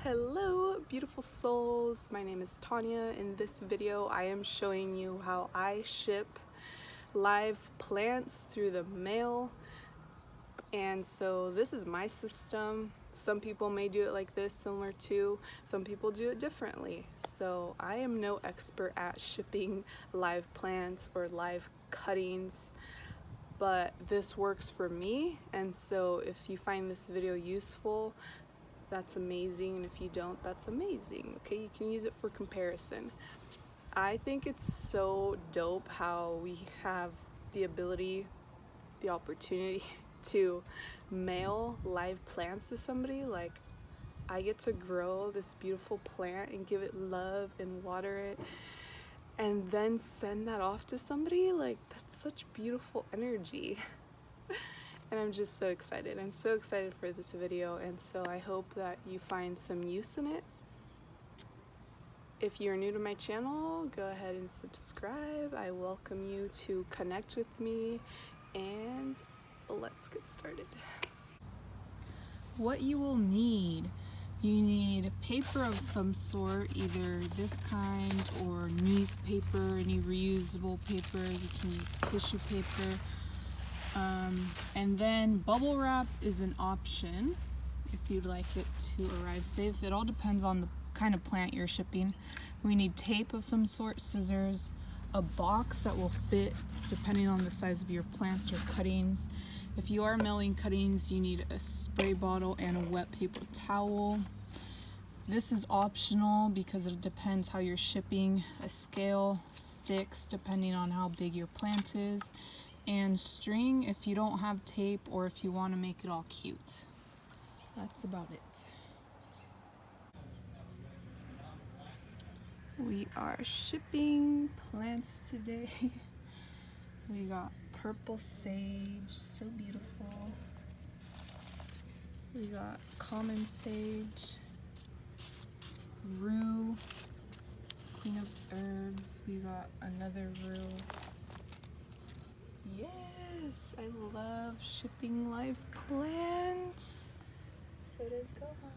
Hello, beautiful souls. My name is Tanya. In this video, I am showing you how I ship live plants through the mail. And so this is my system. Some people may do it like this, similar to, some people do it differently. So I am no expert at shipping live plants or live cuttings, but this works for me. And so if you find this video useful, that's amazing, and if you don't, that's amazing. Okay, you can use it for comparison. I think it's so dope how we have the ability, the opportunity to mail live plants to somebody. Like, I get to grow this beautiful plant and give it love and water it and then send that off to somebody. Like, that's such beautiful energy. And I'm just so excited. I'm so excited for this video, and so I hope that you find some use in it. If you're new to my channel, go ahead and subscribe. I welcome you to connect with me, and let's get started. What you will need: you need paper of some sort, either this kind or newspaper, any reusable paper. You can use tissue paper. And then bubble wrap is an option if you'd like it to arrive safe. It all depends on the kind of plant you're shipping. We need tape of some sort, scissors, a box that will fit depending on the size of your plants or cuttings. If you are mailing cuttings, you need a spray bottle and a wet paper towel. This is optional because it depends how you're shipping. A scale, sticks depending on how big your plant is, and string if you don't have tape or if you want to make it all cute. That's about it. We are shipping plants today. We got purple sage, so beautiful. We got common sage, rue, queen of herbs. We got another rue. Yes, I love shipping live plants. So does Gohan.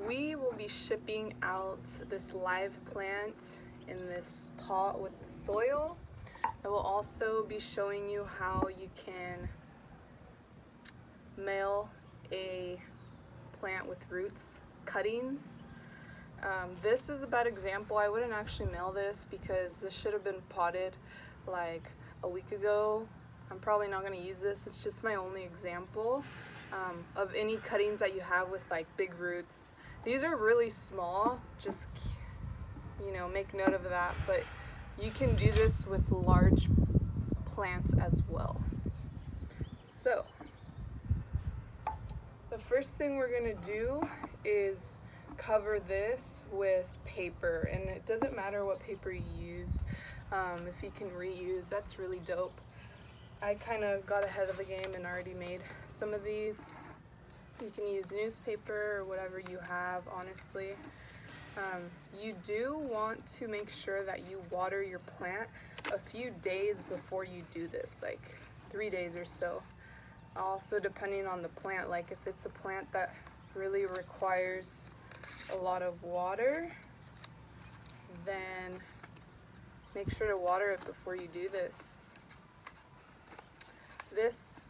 We will be shipping out this live plant in this pot with the soil. I will also be showing you how you can mail a plant with roots cuttings. This is a bad example. I wouldn't actually mail this because this should have been potted like a week ago. I'm probably not going to use this. It's just my only example of any cuttings that you have with like big roots. These are really small, just make note of that, but you can do this with large plants as well. So the first thing we're going to do is cover this with paper, and it doesn't matter what paper you use. If you can reuse, that's really dope. I kind of got ahead of the game and already made some of these. You can use newspaper or whatever you have, honestly. You do want to make sure that you water your plant a few days before you do this, like 3 days or so. Also, depending on the plant, like if it's a plant that really requires a lot of water, then make sure to water it before you do this. This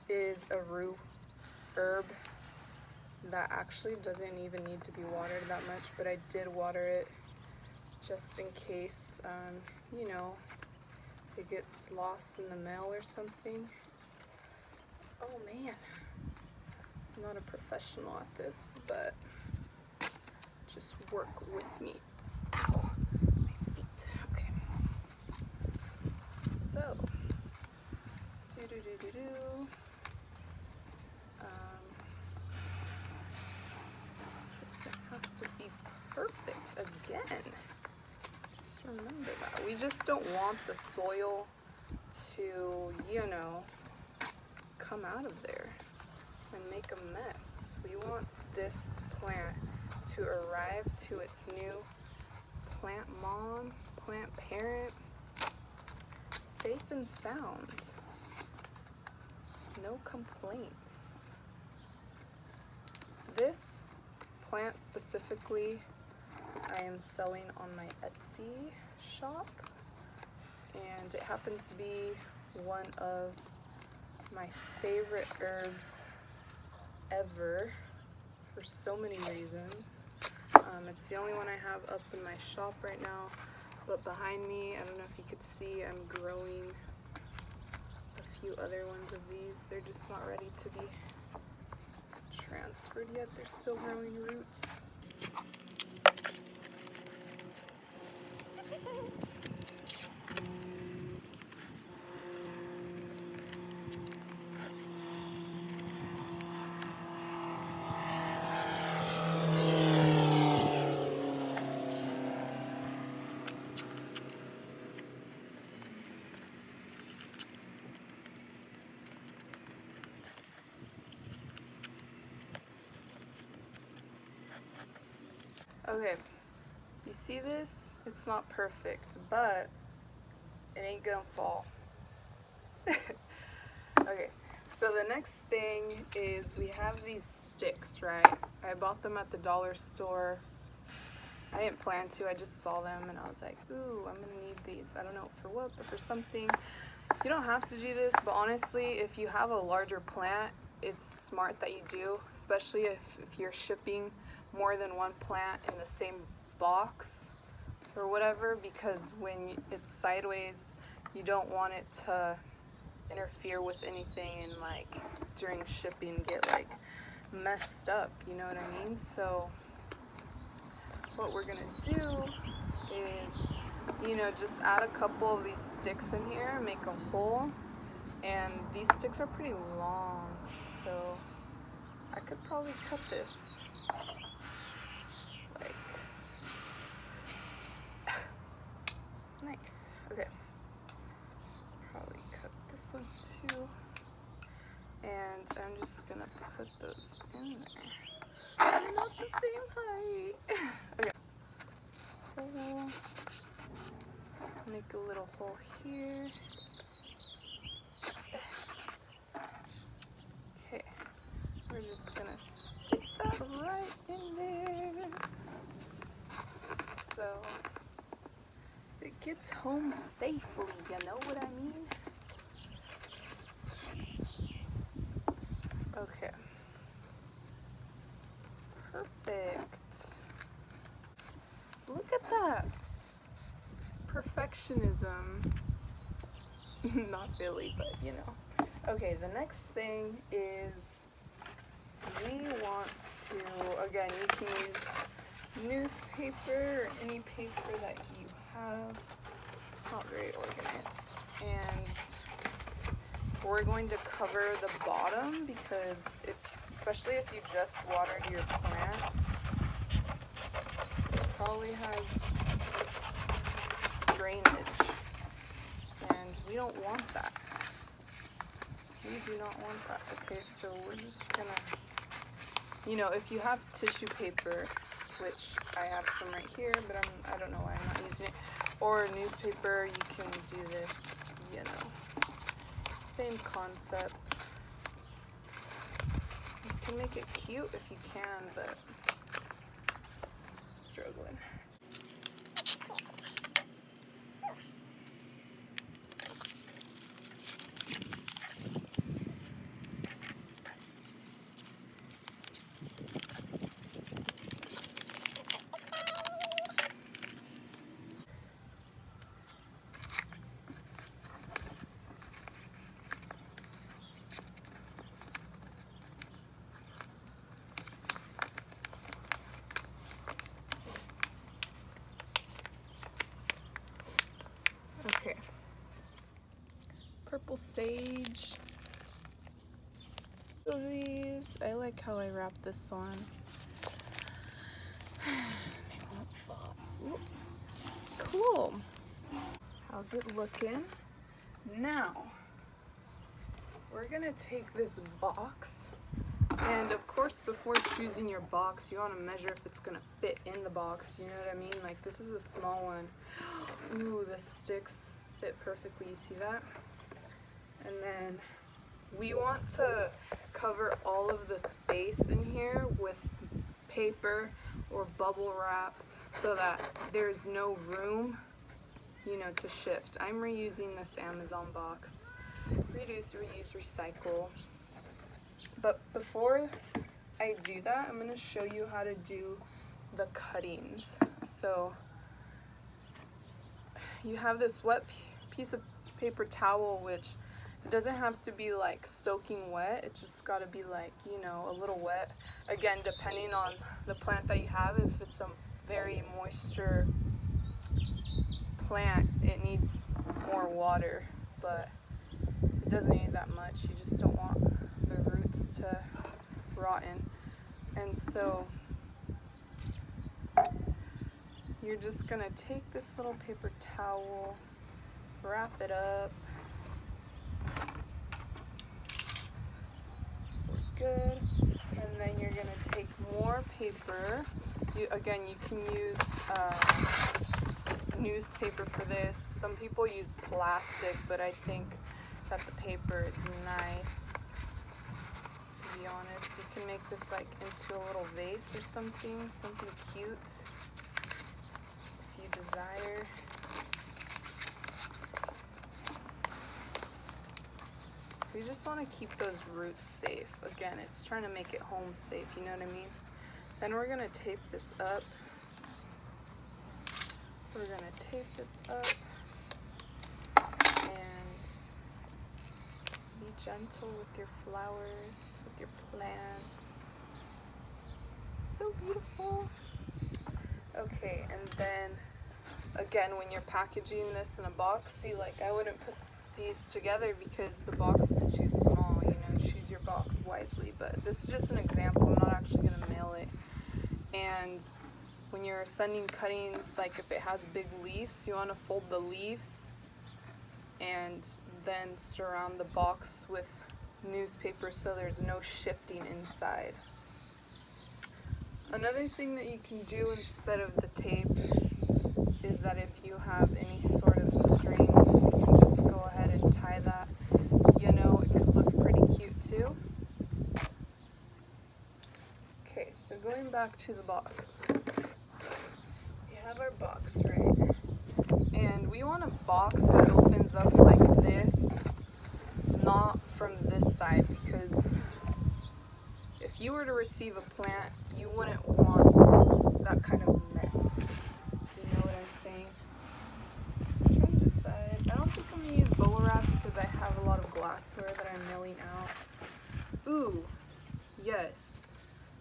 is a rue herb that actually doesn't even need to be watered that much, but I did water it just in case, it gets lost in the mail or something. Oh man, I'm not a professional at this, but just work with me. Ow, my feet. Okay. So, doesn't have to be perfect again. Just remember that. We just don't want the soil to, come out of there and make a mess. We want this plant to arrive to its new plant mom, plant parent, safe and sound. No complaints. this plant specifically I am selling on my Etsy shop, and it happens to be one of my favorite herbs ever for so many reasons. It's the only one I have up in my shop right now, but behind me, I don't know if you could see, I'm growing a few other ones of these. They're just not ready to be transferred yet. They're still growing roots. Okay, you see this? It's not perfect, but it ain't gonna fall. Okay, so the next thing is we have these sticks, right? I bought them at the dollar store. I didn't plan to, I just saw them and I was like, ooh, I'm gonna need these. I don't know for what, but for something. You don't have to do this, but honestly, if you have a larger plant, it's smart that you do, especially if you're shipping more than one plant in the same box or whatever, because when it's sideways, you don't want it to interfere with anything and like during shipping get like messed up, you know what I mean? So what we're gonna do is, you know, just add a couple of these sticks in here, make a hole, and these sticks are pretty long, so I could probably cut this like nice. Okay, probably cut this one too, and I'm just gonna put those in there. They're not the same height. Okay, hole. Make a little hole here. Okay, we're just gonna stick that right in there. So it gets home safely, you know what I mean? Okay. Perfect. Look at that. Perfectionism. Not really, but you know. Okay, the next thing is we want to, again, you can use newspaper or any paper that you have. Not very organized. And we're going to cover the bottom because especially if you just watered your plants, it probably has drainage, and we don't want that. We do not want that. Okay, so we're just gonna, you know, if you have tissue paper, which I have some right here, but I don't know why I'm not using it, or newspaper, you can do this, you know, same concept. You can make it cute if you can, but I'm struggling. Okay. Purple sage. So these, I like how I wrap this on. They won't fall. Ooh. Cool. How's it looking? Now, we're gonna take this box, and of course before choosing your box, you want to measure if it's gonna fit in the box, you know what I mean? Like this is a small one. Ooh, the sticks fit perfectly, you see that? And then we want to cover all of the space in here with paper or bubble wrap so that there's no room, you know, to shift. I'm reusing this Amazon box. Reduce, reuse, recycle. But before I do that, I'm going to show you how to do the cuttings. So you have this wet piece of paper towel, which it doesn't have to be like soaking wet. It just got to be like, you know, a little wet. Again, depending on the plant that you have, if it's a very moisture plant, it needs more water, but it doesn't need that much. You just don't want the roots to rotten. And so you're just gonna take this little paper towel, wrap it up. We're good. And then you're gonna take more paper. You can use newspaper for this. Some people use plastic, but I think that the paper is nice. To be honest, you can make this like into a little vase or something cute if you desire. We just want to keep those roots safe. Again, it's trying to make it home safe, you know what I mean? Then we're gonna tape this up. We're gonna tape this up and be gentle with your flowers, with your plants. So beautiful. Okay, and then again, when you're packaging this in a box, see, like I wouldn't put these together because the box is too small, you know, choose your box wisely. But this is just an example. I'm not actually gonna mail it. And when you're sending cuttings, like if it has big leaves, you want to fold the leaves and then surround the box with newspaper so there's no shifting inside. Another thing that you can do instead of the tape is that if you have any sort of string, you can just go ahead and tie that. You know, it could look pretty cute too. Okay, so going back to the box. Have our box, right? And we want a box that opens up like this, not from this side, because if you were to receive a plant, you wouldn't want that kind of mess. You know what I'm saying? I'm trying to decide. I don't think I'm gonna use bubble wrap because I have a lot of glassware that I'm milling out. Ooh, yes.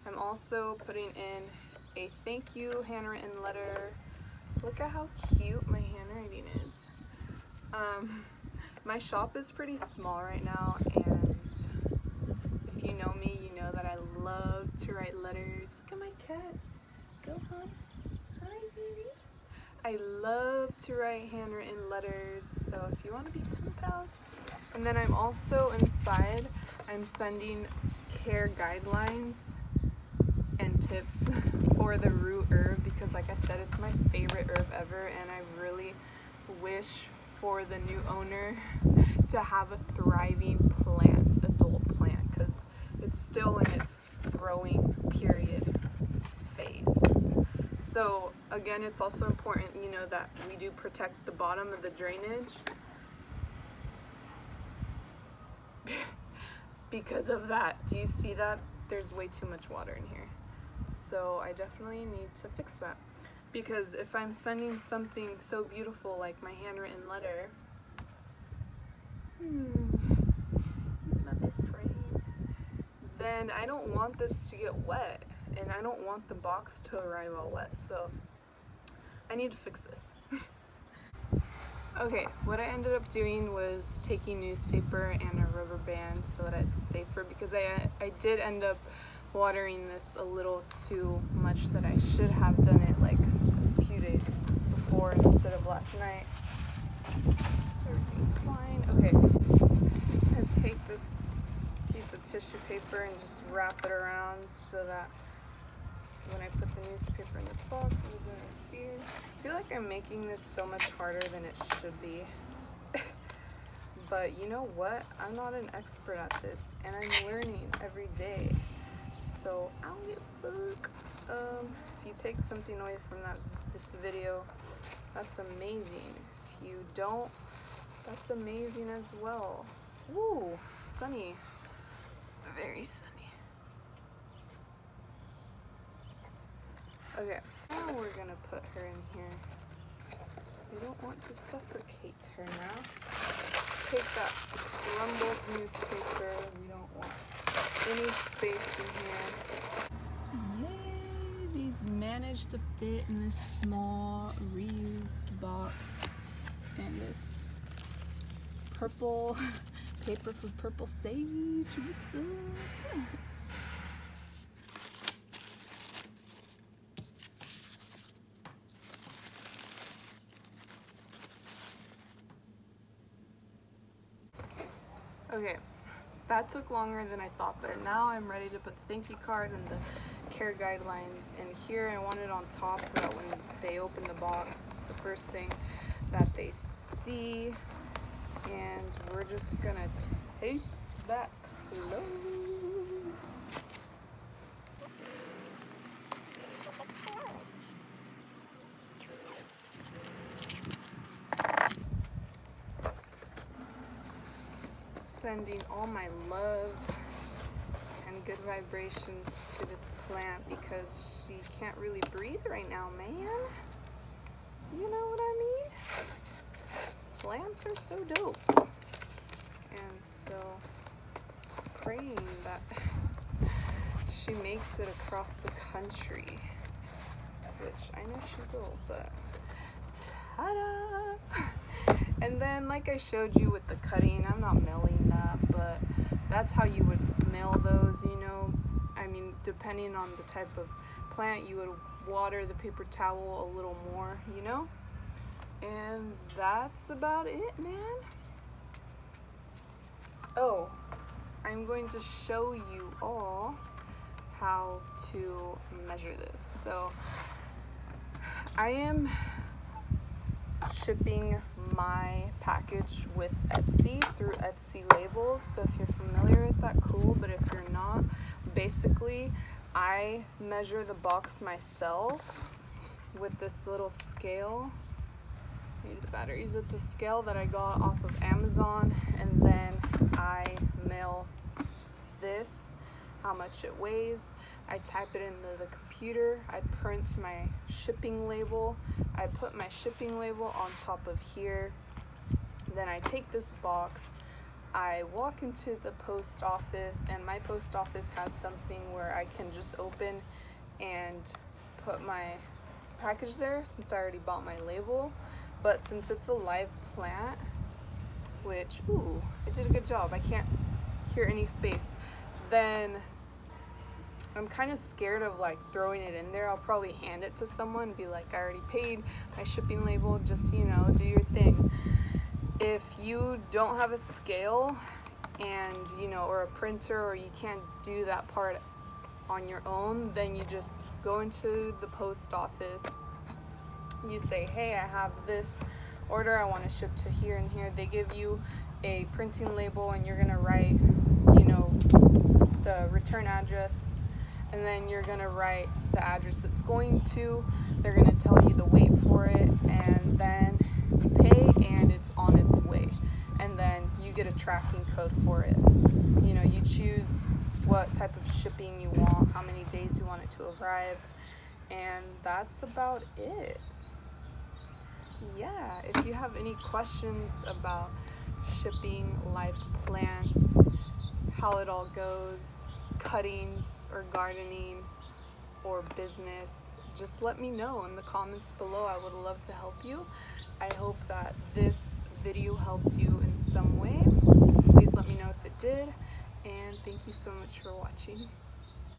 I'm also putting in a thank you handwritten letter. Look at how cute my handwriting is. My shop is pretty small right now, and if you know me, you know that I love to write letters. Look at my cat. Go home. Hi, baby. I love to write handwritten letters, so if you want to be pen pals. And then I'm also inside, I'm sending care guidelines and tips for the root herb because, like I said, it's my favorite herb ever, and I really wish for the new owner to have a thriving plant, adult plant, because it's still in its growing period phase. So again, it's also important, you know, that we do protect the bottom of the drainage because of that. Do you see that? There's way too much water in here. So I definitely need to fix that, because if I'm sending something so beautiful like my handwritten letter, he's my best friend, then I don't want this to get wet, and I don't want the box to arrive all wet, so I need to fix this. Okay, what I ended up doing was taking newspaper and a rubber band so that it's safer, because I did end up watering this a little too much, that I should have done it like a few days before instead of last night. Everything's fine. Okay, I take this piece of tissue paper and just wrap it around so that when I put the newspaper in the box, it doesn't interfere. I feel like I'm making this so much harder than it should be. But you know what? I'm not an expert at this, and I'm learning every day. So I don't give a fuck. If you take something away from this video, that's amazing. If you don't, that's amazing as well. Woo, it's sunny, very sunny. Okay, now we're gonna put her in here. We don't want to suffocate her now. Take that crumbled newspaper. We don't want any space in here. Yay! These managed to fit in this small reused box and this purple paper for purple sage. What's up? Okay, that took longer than I thought, but now I'm ready to put the thank you card and the care guidelines in here. I want it on top so that when they open the box, it's the first thing that they see. And we're just gonna take that close. Sending all my love and good vibrations to this plant because she can't really breathe right now, man. You know what I mean? Plants are so dope. And so praying that she makes it across the country, which I know she will, but ta-da! And then, like I showed you with the cutting, I'm not mailing that, but that's how you would mail those, you know. I mean, depending on the type of plant, you would water the paper towel a little more, you know. And that's about it, man. Oh, I'm going to show you all how to measure this. So I am shipping my package with Etsy through Etsy labels. So if you're familiar with that, cool. But if you're not, basically I measure the box myself with this little scale. Need the batteries with the scale that I got off of Amazon, and then I mail this, how much it weighs. I type it into the computer, I print my shipping label, I put my shipping label on top of here, then I take this box, I walk into the post office, and my post office has something where I can just open and put my package there since I already bought my label. But since it's a live plant, which, ooh, I did a good job, I can't hear any space, then I'm kind of scared of like throwing it in there. I'll probably hand it to someone and be like, I already paid my shipping label, just, you know, do your thing. If you don't have a scale and, you know, or a printer, or you can't do that part on your own, then you just go into the post office. You say, hey, I have this order, I want to ship to here and here. They give you a printing label, and you're gonna write, you know, the return address, and then you're gonna write the address it's going to. They're gonna tell you the weight for it, and then you pay and it's on its way. And then you get a tracking code for it. You know, you choose what type of shipping you want, how many days you want it to arrive, and that's about it. Yeah, if you have any questions about shipping live plants, how it all goes, cuttings or gardening or business, just let me know in the comments below. I would love to help you. I hope that this video helped you in some way. Please let me know if it did, and thank you so much for watching.